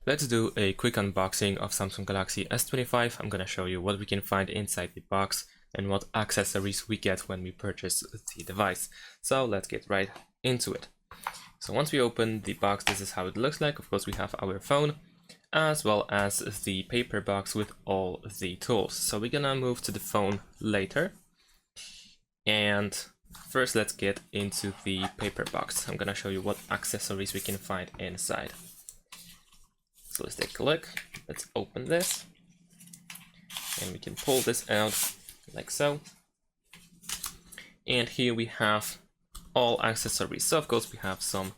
Let's do a quick unboxing of Samsung Galaxy S25. I'm gonna show you what we can find inside the box and what accessories we get when we purchase the device. So let's get right into it. So once we open the box, this is how it looks like. Of course, we have our phone as well as the paper box with all the tools. So we're gonna move to the phone later. And first, let's get into the paper box. I'm gonna show you what accessories we can find inside. So let's take a look. Let's open this. And we can pull this out like so. And here we have all accessories. So of course we have some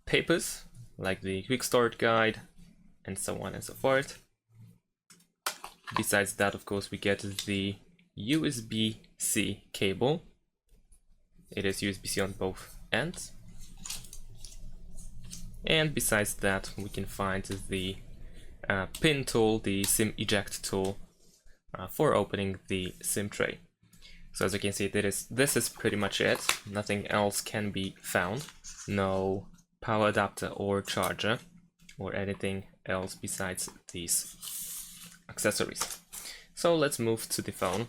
papers like the quick start guide and so on and so forth. Besides that, of course, we get the USB-C cable. It is USB-C on both ends. And besides that, we can find the pin tool, the SIM eject tool for opening the SIM tray. So as you can see, this is pretty much it. Nothing else can be found. No power adapter or charger or anything else besides these accessories. So let's move to the phone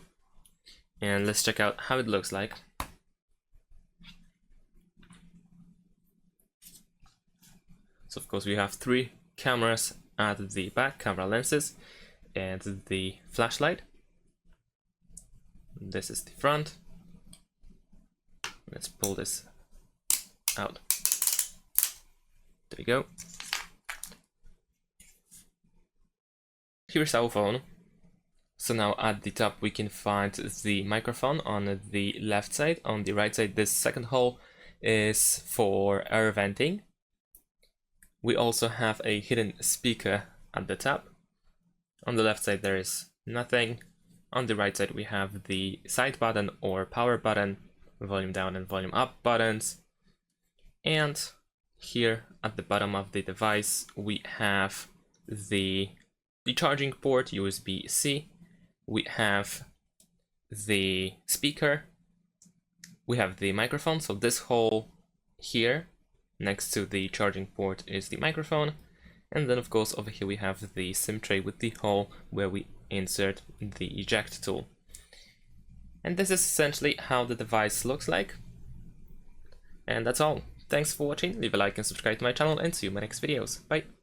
and let's check out how it looks like. So of course we have 3 cameras at the back, camera lenses, and the flashlight. This is the front. Let's pull this out. There we go. Here's our phone. So now at the top we can find the microphone on the left side. On the right side, this second hole is for air venting. We also have a hidden speaker at the top. On the left side there is nothing. On the right side we have the side button or power button, volume down and volume up buttons. And here at the bottom of the device we have the charging port, USB-C. We have the speaker. We have the microphone. So this hole here next to the charging port is the microphone. And then of course over here we have the SIM tray with the hole where we insert the eject tool. And this is essentially how the device looks like. And that's all. Thanks for watching. Leave a like and subscribe to my channel and see you in my next videos. Bye.